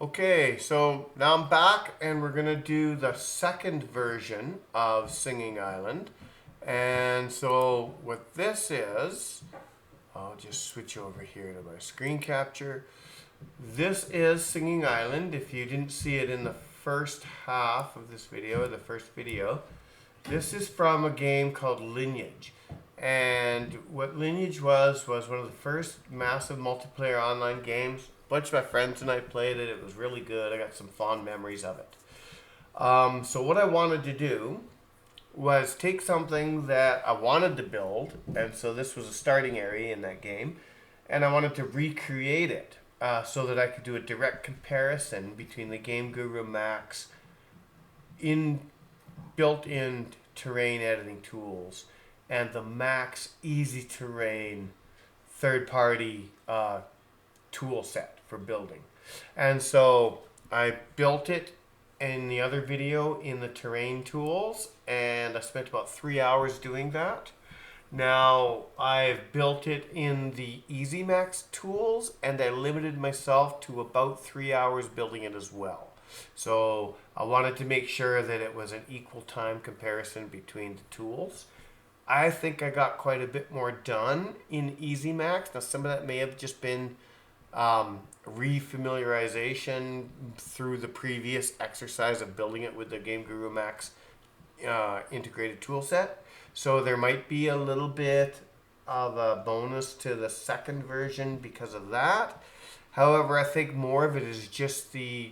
Okay, so now I'm back and we're gonna do the second version of Singing Island. And so what this is, I'll just switch over here to my screen capture. This is Singing Island. If you didn't see it in the first half of this video, the first video, this is from a game called Lineage. And what Lineage was one of the first massive multiplayer online games. A bunch of my friends and I played it. It was really good. I got some fond memories of it. So what I wanted to do was take something that I wanted to build, and so this was a starting area in that game, and I wanted to recreate it so that I could do a direct comparison between the Game Guru Max built-in terrain editing tools and the Max Easy Terrain third-party tool set for building. And so I built it in the other video in the terrain tools, and I spent about 3 hours doing that. Now I've built it in the Easy Max tools, and I limited myself to about 3 hours building it as well. So I wanted to make sure that it was an equal time comparison between the tools. I think I got quite a bit more done in Easy Max. Now some of that may have just been refamiliarization through the previous exercise of building it with the Game Guru Max integrated tool set. So there might be a little bit of a bonus to the second version because of that. However, I think more of it is just the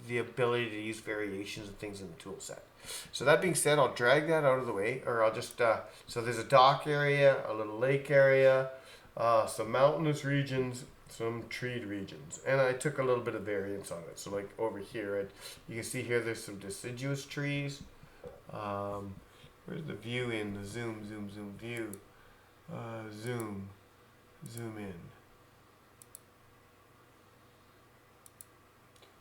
ability to use variations and things in the tool set. So that being said, I'll drag that out of the way, or I'll just, so there's a dock area, a little lake area, some mountainous regions, some treed regions. And I took a little bit of variance on it. So like over here, you can see here there's some deciduous trees. Where's the view in? The zoom view. Zoom in.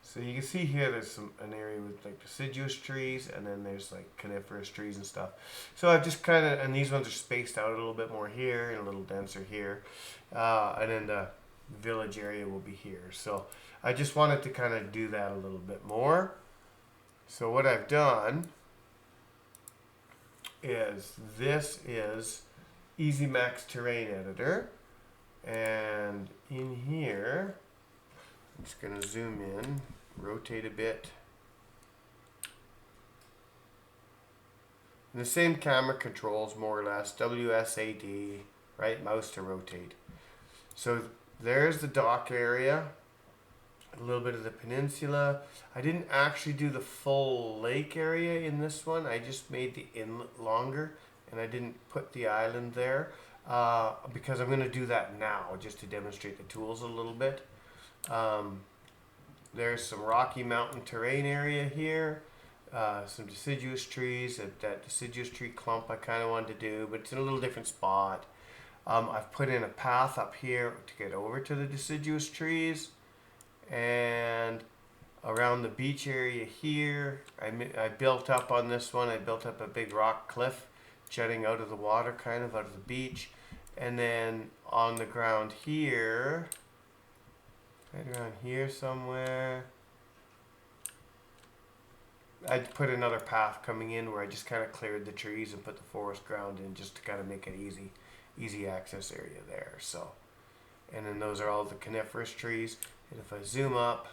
So you can see here there's an area with like deciduous trees, and then there's like coniferous trees and stuff. So I've just kind of, and these ones are spaced out a little bit more here and a little denser here. And then the village area will be here. So I just wanted to kind of do that a little bit more. So what I've done is this is Easy Max Terrain Editor. And in here, I'm just going to zoom in, rotate a bit. And the same camera controls, more or less, WSAD, right mouse to rotate. So there's the dock area, a little bit of the peninsula. I didn't actually do the full lake area in this one. I just made the inlet longer, and I didn't put the island there because I'm going to do that now just to demonstrate the tools a little bit. There's some Rocky Mountain terrain area here, some deciduous trees. That deciduous tree clump I kind of wanted to do, but it's in a little different spot. I've put in a path up here to get over to the deciduous trees, and around the beach area here, I built up on this one. I built up a big rock cliff jutting out of the water, kind of out of the beach, and then on the ground here, right around here somewhere, I put another path coming in where I just kind of cleared the trees and put the forest ground in just to kind of make an easy access area there. So, and then those are all the coniferous trees. And if I zoom up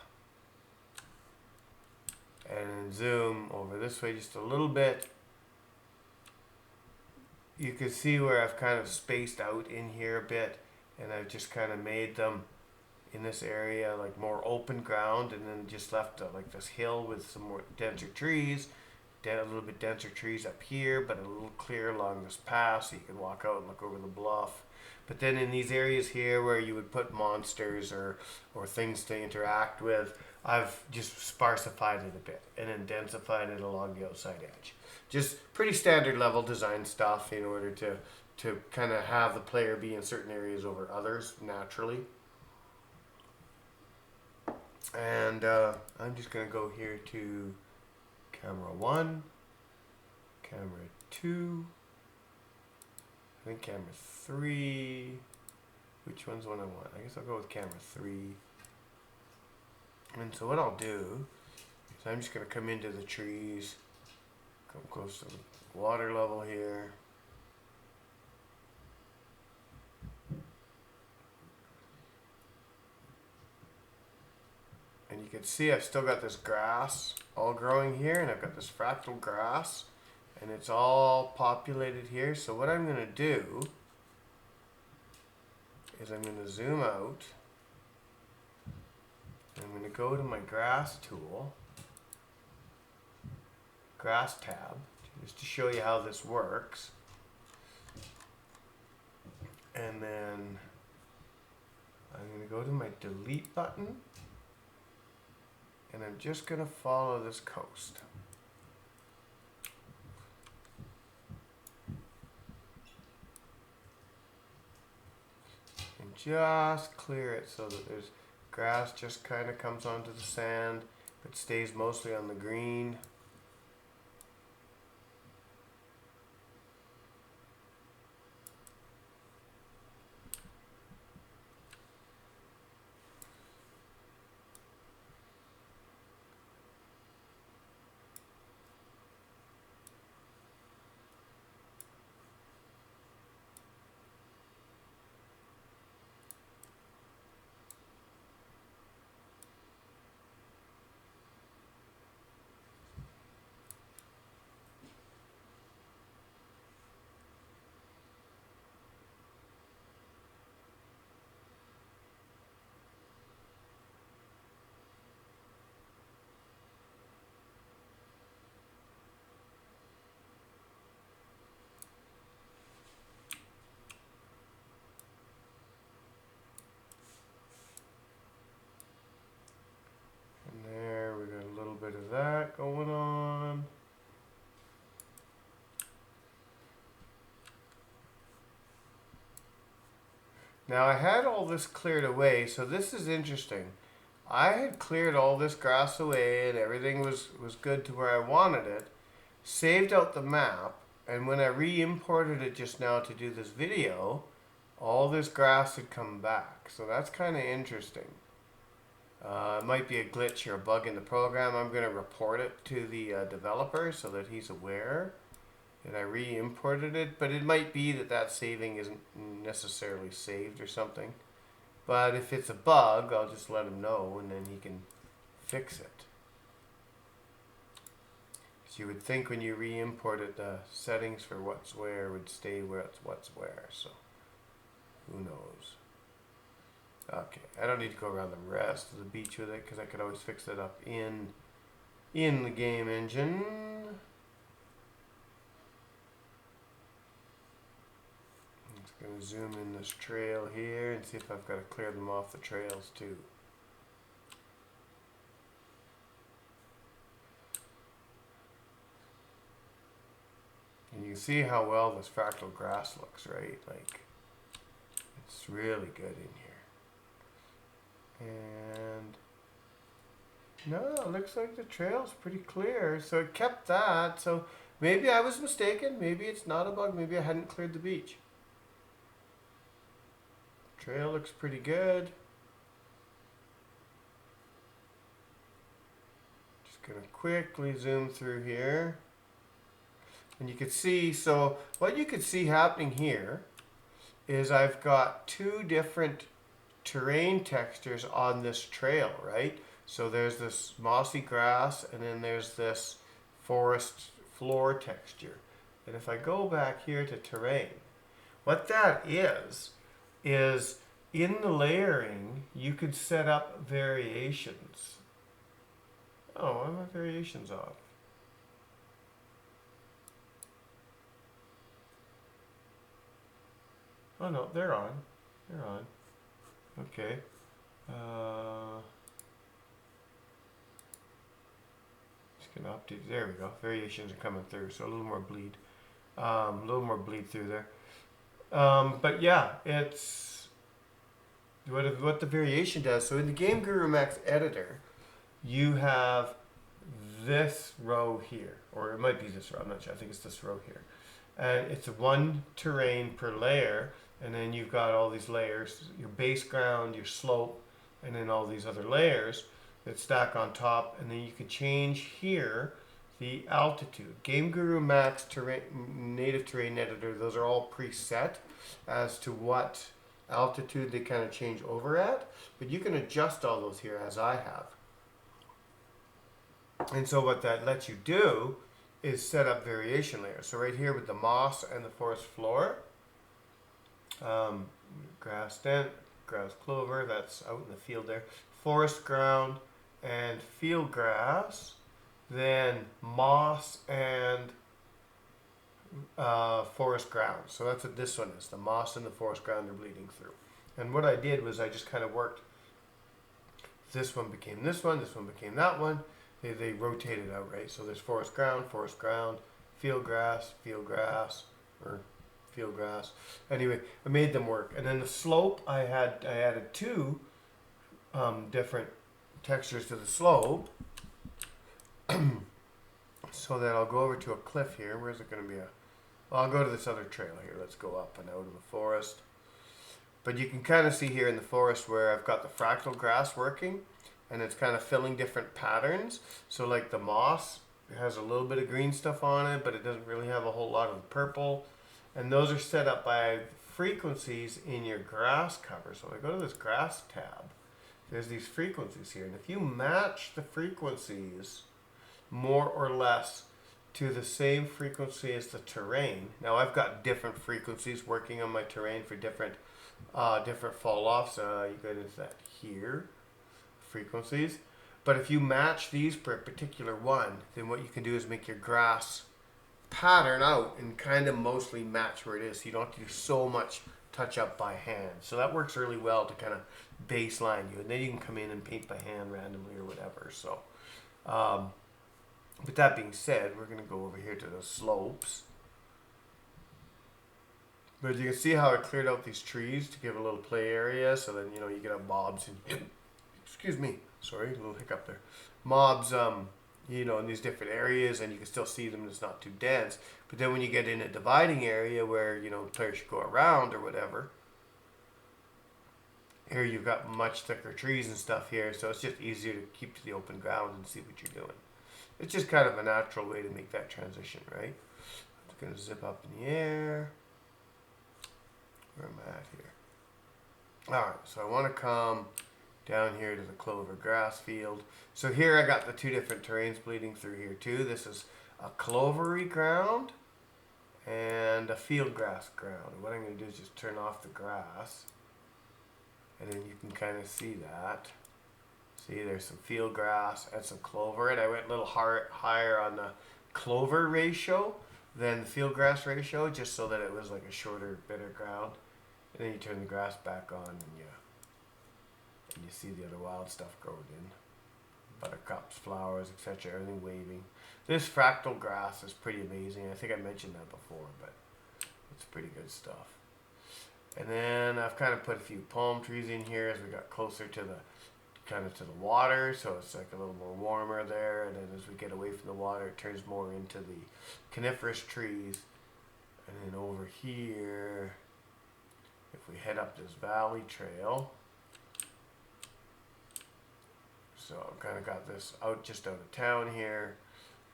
and then zoom over this way just a little bit, you can see where I've kind of spaced out in here a bit, and I've just kind of made them in this area like more open ground, and then just left like this hill with some more denser trees, a little bit denser trees up here, but a little clear along this path so you can walk out and look over the bluff. But then in these areas here where you would put monsters or things to interact with, I've just sparsified it a bit and then densified it along the outside edge. Just pretty standard level design stuff in order to kind of have the player be in certain areas over others naturally. And I'm just going to go here to camera 1, camera 2, I think camera 3. Which one's one I want? I guess I'll go with camera 3. And so what I'll do is I'm just going to come into the trees, come close to the water level here. And you can see I've still got this grass all growing here, and I've got this fractal grass, and it's all populated here. So what I'm going to do is I'm going to zoom out. I'm going to go to my grass tool, grass tab, just to show you how this works. And then I'm going to go to my delete button, and I'm just going to follow this coast. And just clear it so that there's grass just kind of comes onto the sand, but stays mostly on the green. There, we got a little bit of that going on. Now I had all this cleared away, so this is interesting. I had cleared all this grass away and everything was good to where I wanted it, saved out the map, and when I re-imported it just now to do this video, all this grass had come back. So that's kind of interesting. It might be a glitch or a bug in the program. I'm going to report it to the developer so that he's aware that I re-imported it. But it might be that that saving isn't necessarily saved or something. But if it's a bug, I'll just let him know and then he can fix it. So you would think when you re-import it, the settings for what's where would stay where it's what's where. So who knows? Okay, I don't need to go around the rest of the beach with it because I could always fix it up in the game engine. I'm just going to zoom in this trail here and see if I've got to clear them off the trails too. And you can see how well this fractal grass looks, right? Like, it's really good in here. And no, it looks like the trail's pretty clear. So it kept that. So maybe I was mistaken. Maybe it's not a bug. Maybe I hadn't cleared the beach. Trail looks pretty good. Just gonna quickly zoom through here. And you can see, so what you can see happening here is I've got two different terrain textures on this trail, right? So there's this mossy grass and then there's this forest floor texture. And if I go back here to terrain, what that is in the layering you could set up variations. Oh, why are my variations off? Oh no, they're on. They're on. Okay. Just gonna update. There we go. Variations are coming through, so a little more bleed. A little more bleed through there. But yeah, it's what the variation does. So in the Game Guru Max editor, you have this row here, or it might be this row. I'm not sure. I think it's this row here, and it's one terrain per layer. And then you've got all these layers, your base ground, your slope, and then all these other layers. that stack on top, and then you can change here the altitude. Game Guru Max terrain, Native Terrain Editor, those are all preset as to what altitude they kind of change over at, but you can adjust all those here as I have. And so what that lets you do is set up variation layers. So right here with the moss and the forest floor, grass dent, grass clover, that's out in the field there, forest ground and field grass, then moss and forest ground. So that's what this one is. The moss and the forest ground are bleeding through. And what I did was I just kind of worked, this one became this one became that one. They rotated out, right? So there's forest ground, field grass, or field grass. Anyway, I made them work. And then the slope, I added two different textures to the slope. So that I'll go over to a cliff here. Where's it going to be? Well, I'll go to this other trail here. Let's go up and out of the forest. But you can kind of see here in the forest where I've got the fractal grass working, and it's kind of filling different patterns. So like the moss, it has a little bit of green stuff on it, but it doesn't really have a whole lot of purple. And those are set up by frequencies in your grass cover. So if I go to this grass tab, there's these frequencies here. And if you match the frequencies more or less to the same frequency as the terrain. Now I've got different frequencies working on my terrain for different fall offs. You go into that here, frequencies. But if you match these per a particular one, then what you can do is make your grass pattern out and kind of mostly match where it is. So you don't have to do so much touch up by hand. So that works really well to kind of baseline you. And then you can come in and paint by hand randomly or whatever. So, with that being said, we're going to go over here to the slopes. But you can see how I cleared out these trees to give a little play area, so then, you know, you can have mobs and, excuse me, sorry, a little hiccup there. Mobs, you know, in these different areas, and you can still see them and it's not too dense. But then when you get in a dividing area where, you know, players should go around or whatever, here you've got much thicker trees and stuff here, so it's just easier to keep to the open ground and see what you're doing. It's just kind of a natural way to make that transition, right? I'm just going to zip up in the air. Where am I at here? Alright, so I want to come down here to the clover grass field. So here I got the two different terrains bleeding through here too. This is a clovery ground and a field grass ground. And what I'm going to do is just turn off the grass. And then you can kind of see that. See, there's some field grass and some clover, and I went a little higher on the clover ratio than the field grass ratio, just so that it was like a shorter, bitter ground. And then you turn the grass back on, and you see the other wild stuff growing in. Buttercups, flowers, etc., everything waving. This fractal grass is pretty amazing. I think I mentioned that before, but it's pretty good stuff. And then I've kind of put a few palm trees in here as we got closer to the to the water, so it's like a little more warmer there, and then as we get away from the water it turns more into the coniferous trees. And then over here, if we head up this valley trail, so I've kind of got this just out of town here.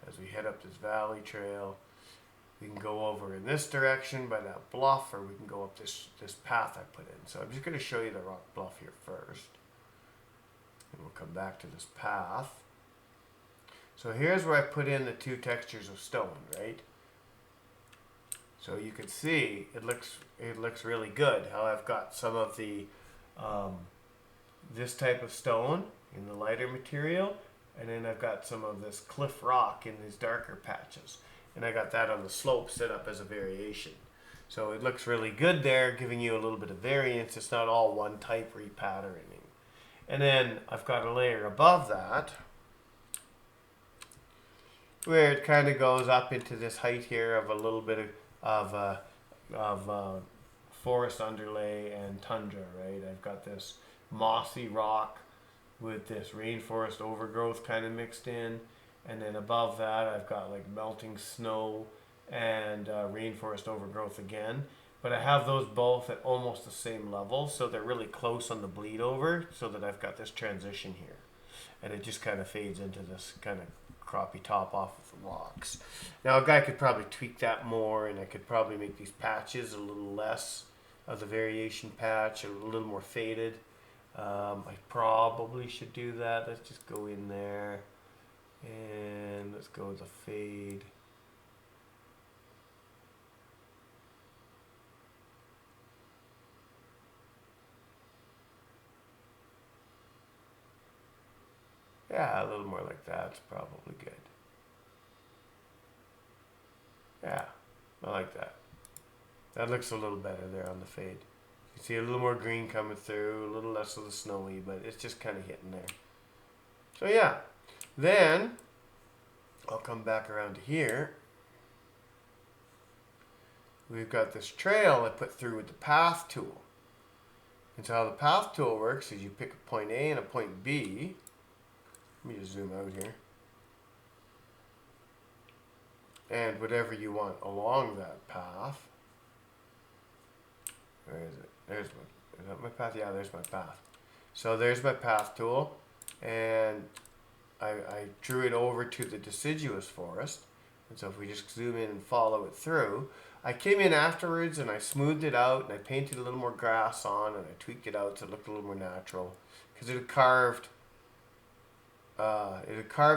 As we head up this valley trail, we can go over in this direction by that bluff, or we can go up this path I put in. So I'm just going to show you the rock bluff here first. And we'll come back to this path. So here's where I put in the two textures of stone, right? So you can see it looks really good how I've got some of the this type of stone in the lighter material, and then I've got some of this cliff rock in these darker patches, and I got that on the slope set up as a variation. So it looks really good there, giving you a little bit of variance. It's not all one type repatterning. And then I've got a layer above that where it kind of goes up into this height here of a little bit of forest underlay and tundra, right? I've got this mossy rock with this rainforest overgrowth kind of mixed in, and then above that I've got like melting snow and rainforest overgrowth again. But I have those both at almost the same level, so they're really close on the bleed over, so that I've got this transition here. and it just kind of fades into this kind of croppy top off of the rocks. Now a guy could probably tweak that more, and I could probably make these patches a little less of the variation patch, a little more faded. I probably should do that. Let's just go in there and let's go with the fade. Yeah, a little more like that's probably good. Yeah, I like that. That looks a little better there on the fade. You see a little more green coming through, a little less of the snowy, but it's just kind of hitting there. So yeah, then I'll come back around to here. We've got this trail I put through with the path tool. And so how the path tool works is you pick a point A and a point B. Let me just zoom out here. And whatever you want along that path. Where is it? Is that my path? Yeah, there's my path. So there's my path tool. And I drew it over to the deciduous forest. And so if we just zoom in and follow it through, I came in afterwards and I smoothed it out and I painted a little more grass on and I tweaked it out so it looked a little more natural. Because it had carved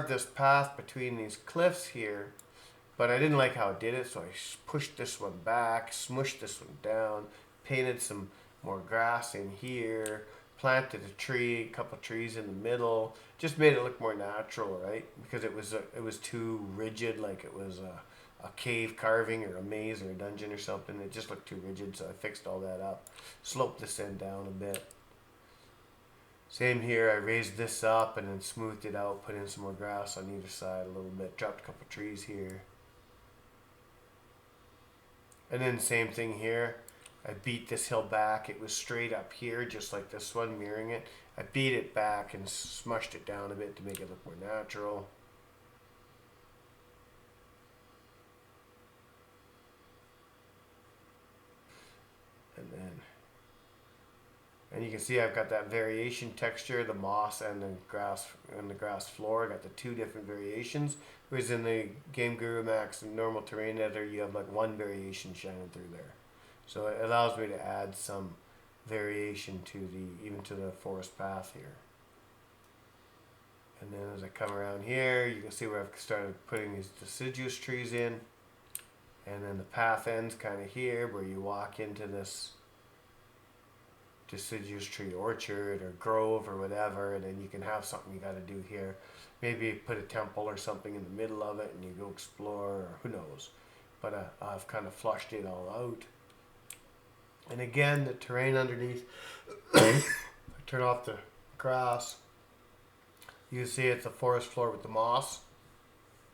this path between these cliffs here, but I didn't like how it did it, so I pushed this one back, smushed this one down, painted some more grass in here, planted a tree, a couple trees in the middle, just made it look more natural, right? Because it was too rigid, like it was a cave carving or a maze or a dungeon or something. It just looked too rigid, so I fixed all that up, sloped this end down a bit. Same here, I raised this up and then smoothed it out, put in some more grass on either side a little bit, dropped a couple trees here. And then same thing here, I beat this hill back. It was straight up here, just like this one, mirroring it. I beat it back and smushed it down a bit to make it look more natural. And you can see I've got that variation texture, the moss and the grass floor. I got the two different variations. Whereas in the Game Guru Max and normal terrain editor, you have like one variation shining through there. So it allows me to add some variation to even to the forest path here. And then as I come around here, you can see where I've started putting these deciduous trees in. And then the path ends kind of here where you walk into this deciduous tree orchard or grove or whatever, and then you can have something you got to do here. Maybe put a temple or something in the middle of it and you go explore, or who knows. But I've kind of flushed it all out. And again, the terrain underneath, I turn off the grass. You can see it's a forest floor with the moss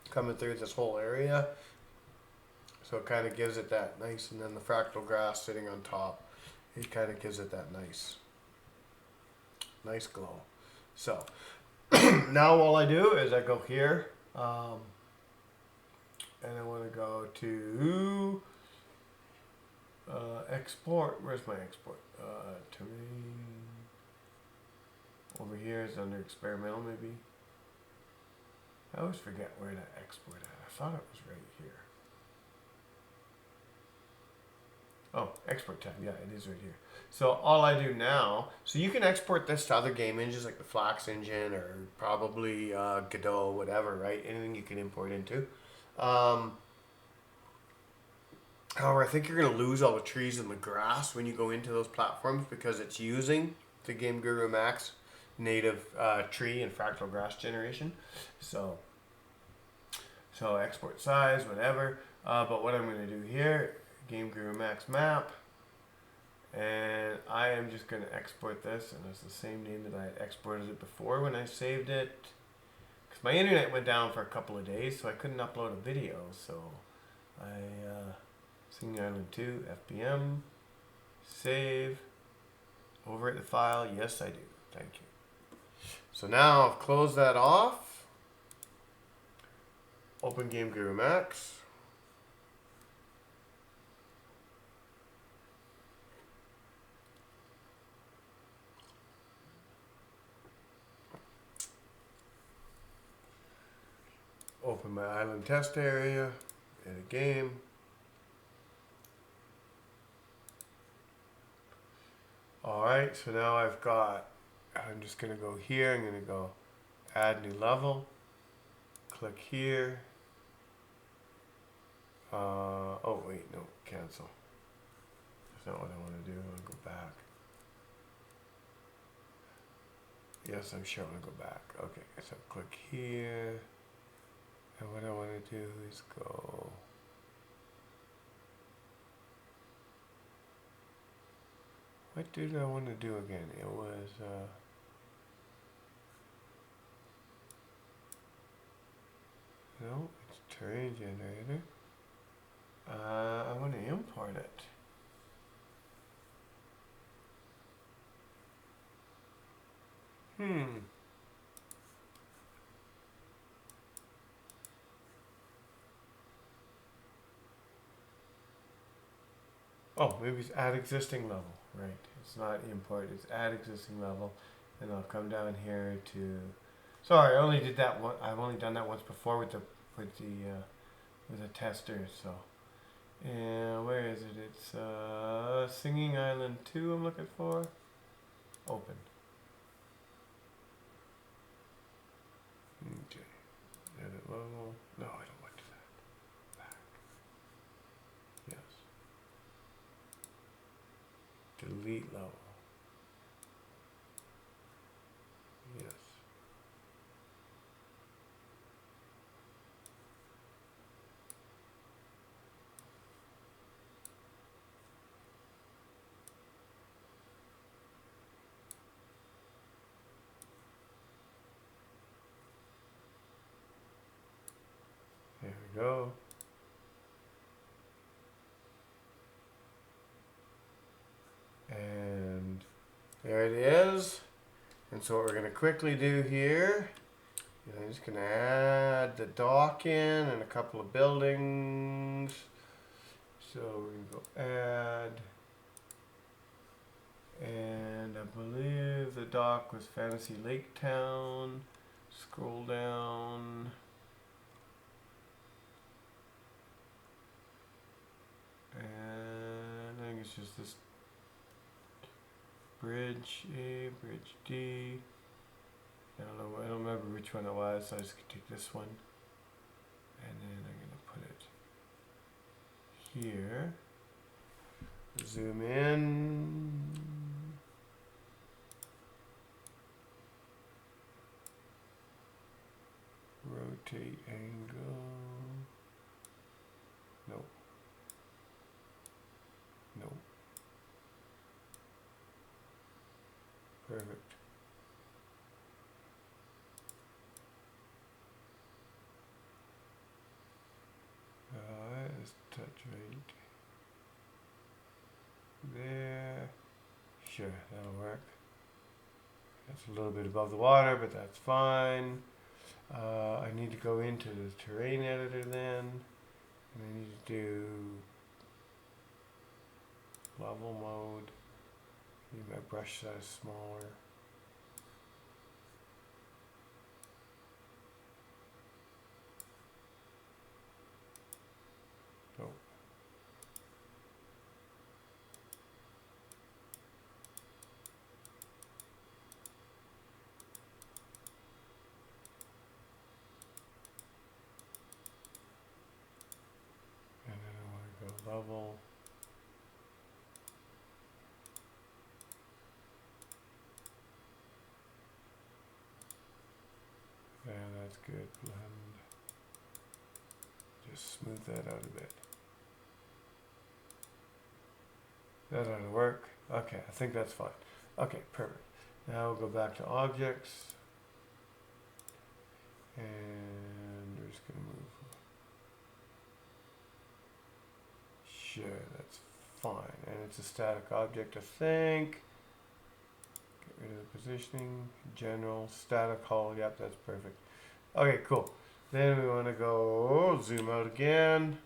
coming through this whole area. So it kind of gives it that nice, and then the fractal grass sitting on top. It kind of gives it that nice glow. So now all I do is I go here, and I want to go to export. Where's my export? Terrain. Over here is under experimental, maybe. I always forget where to export at. I thought it was right here. Oh, export tab. Yeah, it is right here. So all I do now, so you can export this to other game engines like the Flax engine or probably Godot, whatever, right? Anything you can import into. However, I think you're going to lose all the trees and the grass when you go into those platforms because it's using the Game Guru Max native tree and fractal grass generation. So export size, whatever. But what I'm going to do here, Game Guru Max map, and I am just going to export this, and it's the same name that I had exported it before when I saved it, because my internet went down for a couple of days, so I couldn't upload a video. So I Singing Island 2 FPM, save, overwrite the file. Yes, I do. Thank you. So now I've closed that off. Open Game Guru Max. open my island test area in a game. Alright, so now I've got, I'm just going to go here, I'm going to go add new level, click here. Oh wait, no, cancel. That's not what I want to do. I want to go back. Yes, I'm sure I want to go back. Okay, so click here. And what I want to do is go. What did I want to do again? It was, no, it's terrain generator. I want to import it. Oh, maybe it's add existing level. Right. It's not import, it's add existing level. And I'll come down here to, sorry, I only did that one. I've only done that once before with the tester, so. And where is it? It's Singing Island 2 I'm looking for. Open. Okay. Edit level. No, I don't want to do that. Back. Yes. Delete level. Yes. There we go. And there it is. And so what we're going to quickly do here, I'm just going to add the dock in and a couple of buildings. So we're going to go add. And I believe the dock was Fantasy Lake Town. Scroll down. And I think it's just this bridge A, bridge D. I don't remember which one it was, so I just take this one. And then I'm going to put it here. Zoom in. Rotate angle. Nope. Nope. Perfect. Let's touch right there. Sure, that'll work. That's a little bit above the water, but that's fine. I need to go into the terrain editor then, and I need to do level mode. Need my brush size smaller. Oh. And then I want to go level. Yeah, that's good. Blend. Just smooth that out a bit. That ought to work. Okay, I think that's fine. Okay, perfect. Now we'll go back to objects. And we're just going to move. Sure, that's fine. And it's a static object, I think. Get rid of the positioning. General, static hull. Yep, that's perfect. Okay, cool. Then we want to go zoom out again.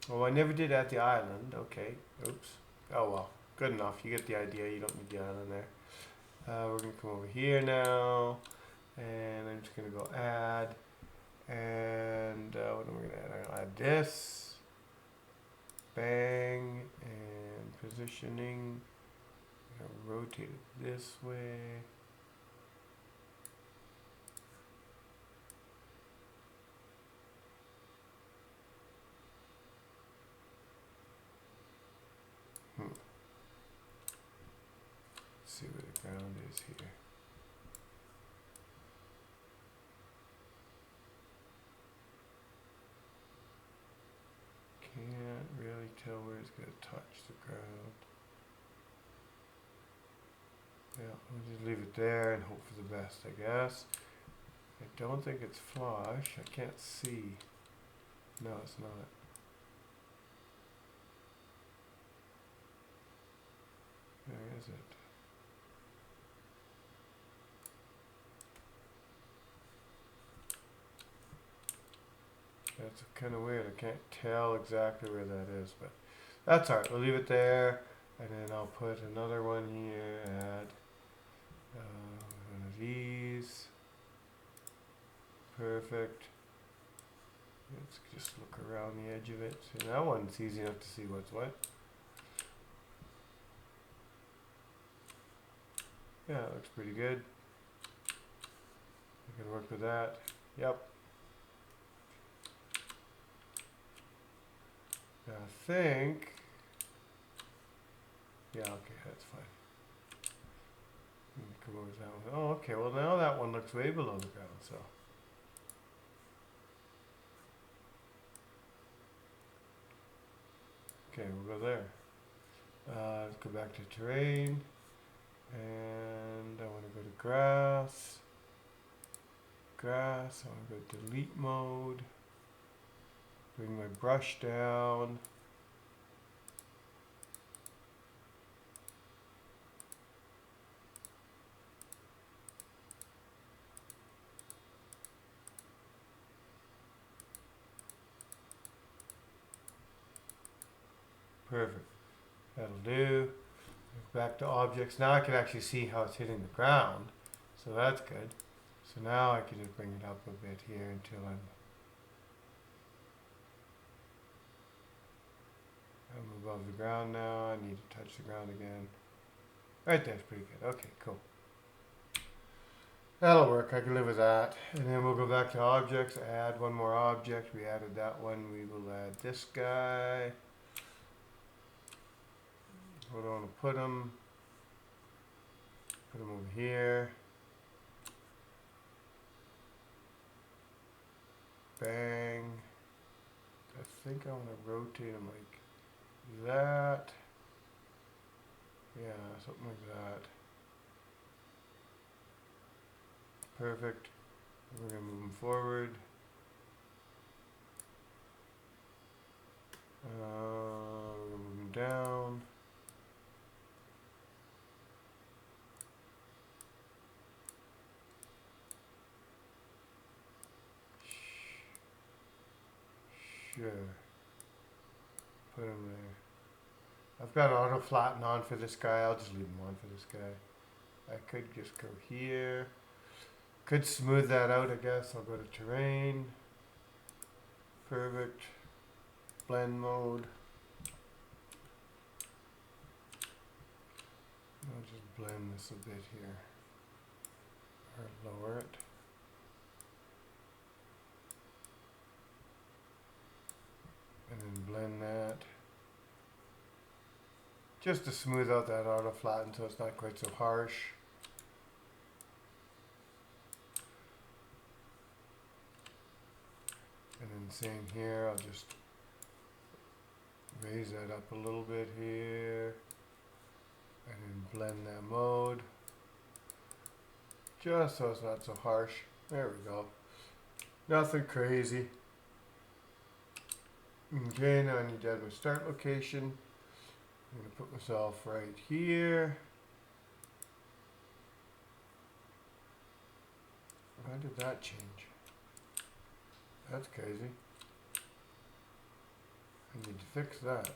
Oh, I never did add the island. Okay. Oops. Oh well. Good enough. You get the idea. You don't need the island there. We're going to come over here now. And I'm just going to go add. And what am I gonna add? I'm gonna add this. Bang, and positioning. I'm gonna rotate it this way. See where the ground is here. Can't really tell where it's going to touch the ground. Yeah, we'll just leave it there and hope for the best, I guess. I don't think it's flush. I can't see. No, it's not. Where is it? That's kind of weird. I can't tell exactly where that is, but that's alright. We'll leave it there, and then I'll put another one here. Add one of these. Perfect. Let's just look around the edge of it. See, that one's easy enough to see what's what. Yeah, it looks pretty good. I can work with that. Yep. I think, yeah, okay, that's fine. Come over to that one. Oh, okay, well now that one looks way below the ground, so. Okay, we'll go there. Let's go back to terrain, and I want to go to grass. Grass, I want to go to delete mode. Bring my brush down. Perfect. That'll do. Back to objects. Now I can actually see how it's hitting the ground. So that's good. So now I can just bring it up a bit here until I'm above the ground now. I need to touch the ground again. Right there's pretty good. Okay, cool. That'll work. I can live with that. And then we'll go back to objects. Add one more object. We added that one. We will add this guy. Where do I want to put him? Put him over here. Bang. I think I want to rotate him like that. Yeah, something like that. Perfect. We're going to move him forward. We're going to move him down. Sure. Put him there. I've got auto flatten on for this guy. I'll just leave him on for this guy. I could just go here. Could smooth that out, I guess. I'll go to terrain. Perfect. Blend mode. I'll just blend this a bit here. Or lower it. And then blend that. Just to smooth out that auto flatten so it's not quite so harsh. And then same here, I'll just raise that up a little bit here. And then blend that mode. Just so it's not so harsh. There we go. Nothing crazy. Okay, now I need to add my start location. I'm going to put myself right here. Why did that change? That's crazy. I need to fix that.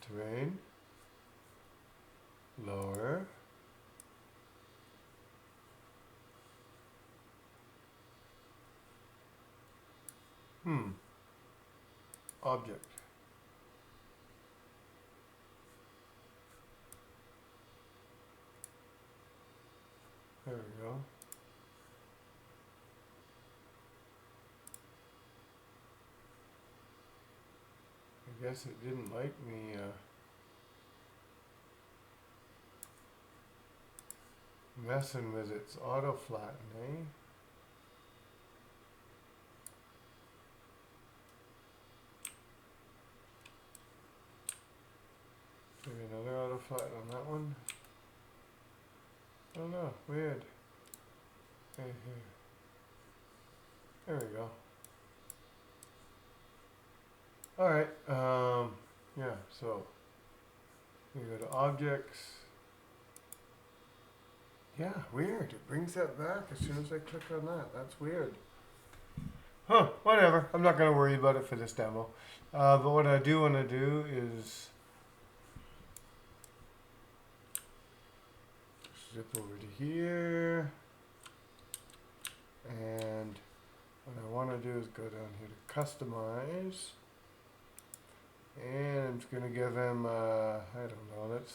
Terrain. Lower. Object. There we go. I guess it didn't like me messing with its auto flattening. Maybe another auto flatten on that one. Oh no, weird. Right here. There we go. Alright, yeah, so we go to objects. Yeah, weird. It brings that back as soon as I click on that. That's weird. Huh, whatever. I'm not going to worry about it for this demo. But what I do want to do is zip over to here. And what I want to do is go down here to customize. And I'm just going to give him, I don't know, let's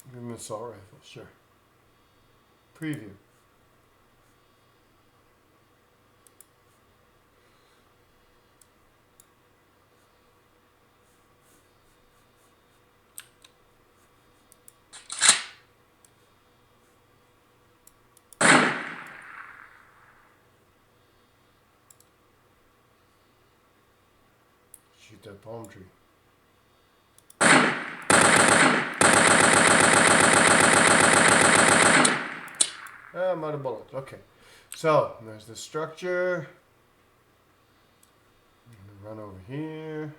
give him an assault rifle, sure. Preview. Shoot that palm tree. I'm out of bullets. Okay. So, there's the structure. I'm gonna run over here.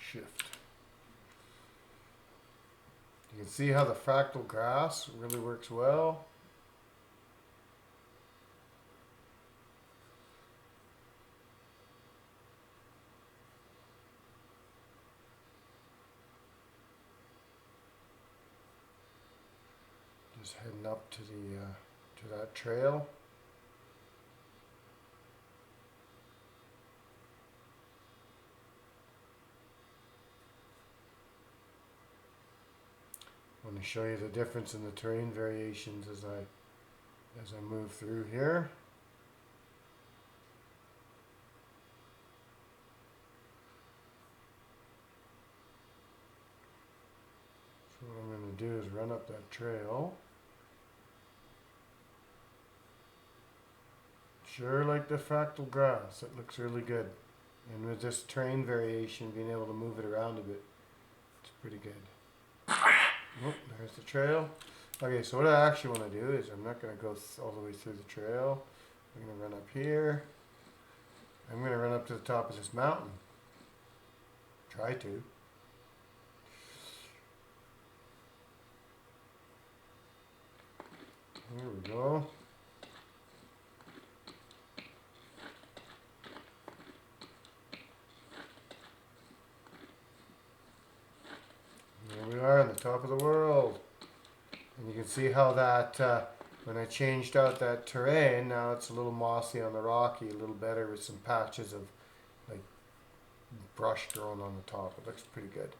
Shift. You can see how the fractal grass really works well. Just heading up to the to that trail. I want to show you the difference in the terrain variations as I move through here. So what I'm going to do is run up that trail. Sure, like the fractal grass, it looks really good. And with this terrain variation, being able to move it around a bit, it's pretty good. Oh, there's the trail. Okay, so what I actually want to do is I'm not going to go all the way through the trail. I'm going to run up here. I'm going to run up to the top of this mountain. Try to. Here we go. Here we are on the top of the world. And you can see how that, when I changed out that terrain, now it's a little mossy on the rocky, a little better with some patches of like brush growing on the top. It looks pretty good.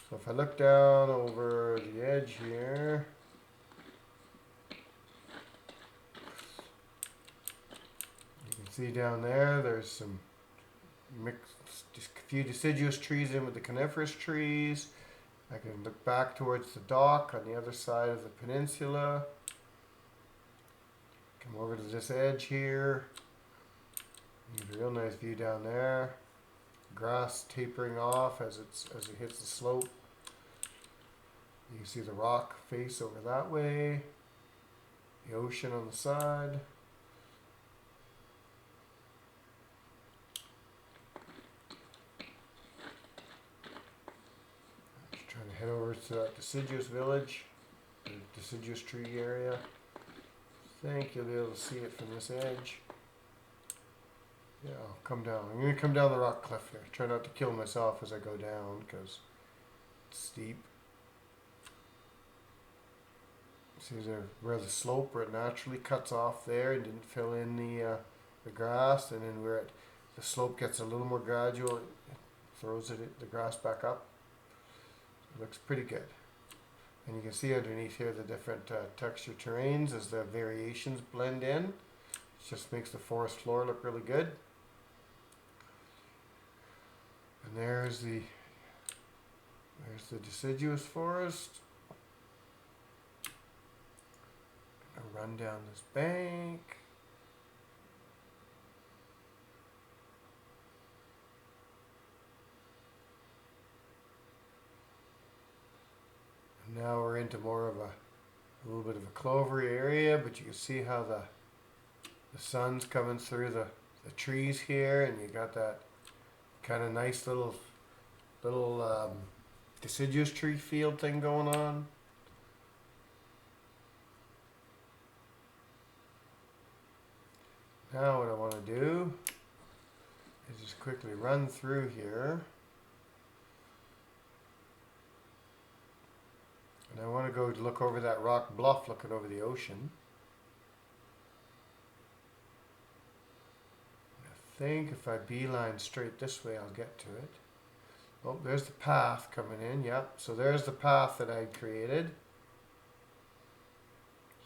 So if I look down over the edge here, you can see down there, there's some just a few deciduous trees in with the coniferous trees. I can look back towards the dock on the other side of the peninsula. Come over to this edge here. You get a real nice view down there. Grass tapering off as it hits the slope. You can see the rock face over that way. The ocean on the side. Trying to head over to that deciduous village, the deciduous tree area. I think you'll be able to see it from this edge. Yeah, I'll come down. I'm going to come down the rock cliff here. Try not to kill myself as I go down because it's steep. See there where the slope where it naturally cuts off there and didn't fill in the grass, and then where the slope gets a little more gradual, it throws the grass back up. It looks pretty good. And you can see underneath here the different texture terrains as the variations blend in. It just makes the forest floor look really good. And there's the deciduous forest. I'll run down this bank. And now we're into more of a little bit of a clovery area, but you can see how the sun's coming through the trees here, and you got that kind of nice little deciduous tree field thing going on. Now what I want to do is just quickly run through here. And I want to go look over that rock bluff looking over the ocean. I think if I beeline straight this way, I'll get to it. Oh, there's the path coming in. Yep. So there's the path that I created.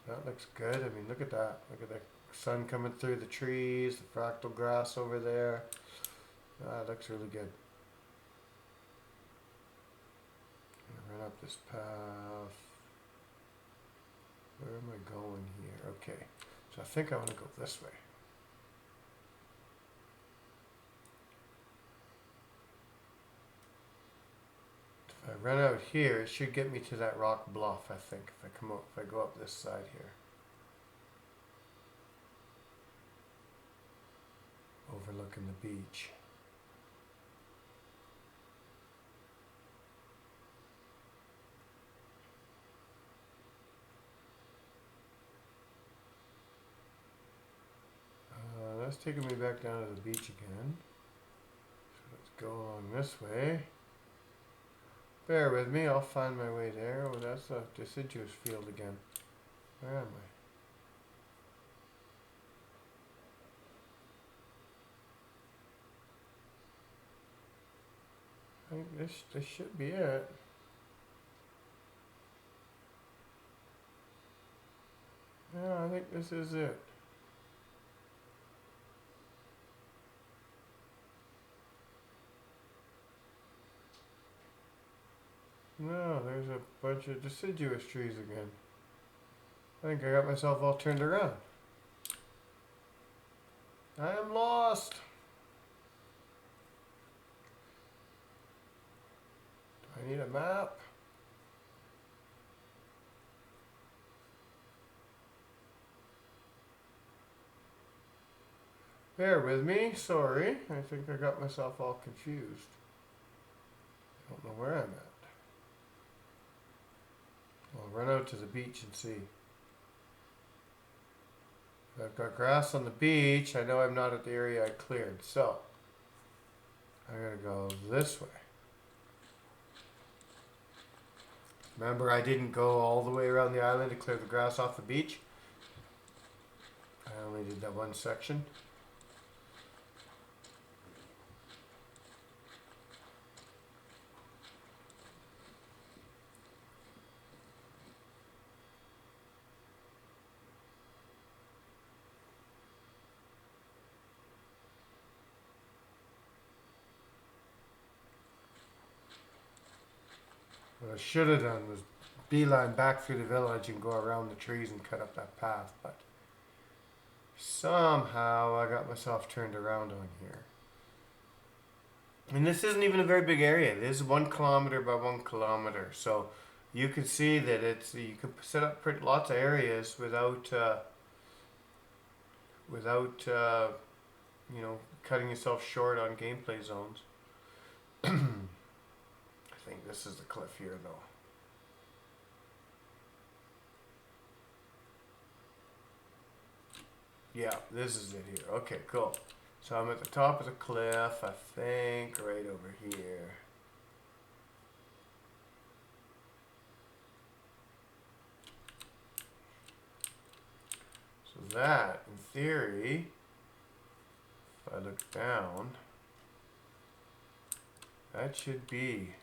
So that looks good. I mean, look at that. Look at the sun coming through the trees, the fractal grass over there. That looks really good. Run up this path. Where am I going here? Okay. So I think I want to go this way. If I run out here, it should get me to that rock bluff, I think, if I go up this side here. Overlooking the beach. That's taking me back down to the beach again. So let's go along this way. Bear with me, I'll find my way there. Oh, that's a deciduous field again. Where am I? I think this should be it. Yeah, I think this is it. No, there's a bunch of deciduous trees again. I think I got myself all turned around. I am lost. Do I need a map? Bear with me, sorry. I think I got myself all confused. I don't know where I'm at. I'll run out to the beach and see. If I've got grass on the beach, I know I'm not at the area I cleared, so I gotta go this way. Remember, I didn't go all the way around the island to clear the grass off the beach. I only did that one section. What I should have done was beeline back through the village and go around the trees and cut up that path, but somehow I got myself turned around on here. And this isn't even a very big area. This is 1 kilometer by 1 kilometer, so you can see that you can set up lots of areas without you know, cutting yourself short on gameplay zones. I think this is the cliff here, though. Yeah, this is it here. Okay, cool. So I'm at the top of the cliff, I think, right over here. that, in theory, if I look down, that should be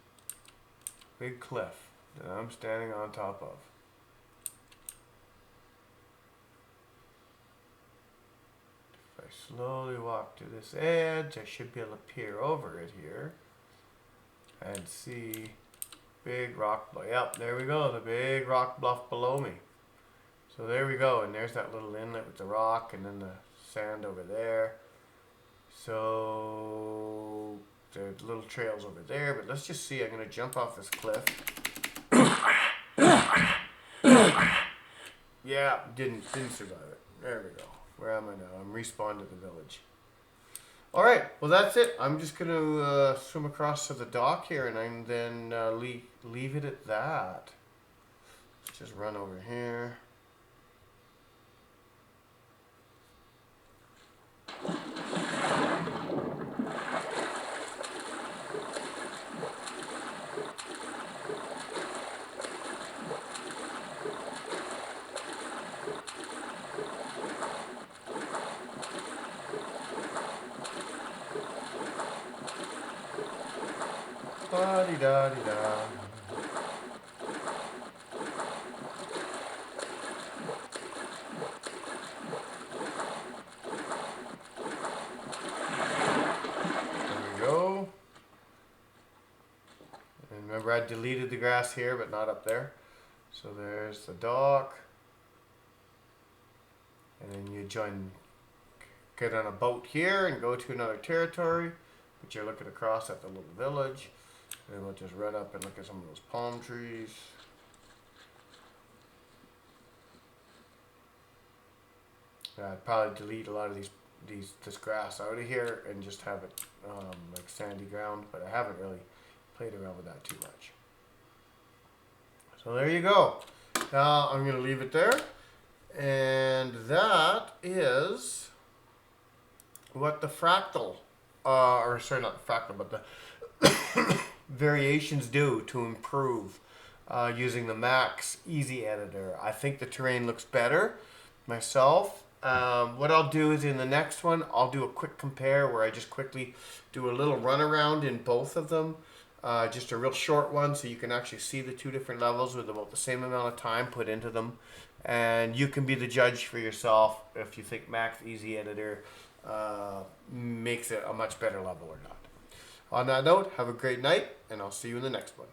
a big cliff that I'm standing on top of. If I slowly walk to this edge, I should be able to peer over it here and see big rock bluff. Yep, there we go, the big rock bluff below me. So there we go, and there's that little inlet with the rock and then the sand over there. So there's little trails over there, but let's just see. I'm going to jump off this cliff. Yeah, didn't survive it. There we go. Where am I now? I'm respawned at the village. Alright, well that's it. I'm just going to swim across to the dock here and then leave it at that. Let's just run over here. Da-dee-da-dee-da. There we go. And remember, I deleted the grass here, but not up there. So there's the dock. And then you get on a boat here and go to another territory. But you're looking across at the little village. And we'll just run up and look at some of those palm trees. I'd probably delete a lot of this grass out of here and just have it like sandy ground, but I haven't really played around with that too much. So there you go. Now I'm going to leave it there. And that is what the fractal, or sorry, not the fractal, but the variations do to improve using the Max Easy Editor. I think the terrain looks better myself. What I'll do is in the next one, I'll do a quick compare where I just quickly do a little run around in both of them. Just a real short one so you can actually see the two different levels with about the same amount of time put into them. And you can be the judge for yourself if you think Max Easy Editor makes it a much better level or not. On that note, have a great night, and I'll see you in the next one.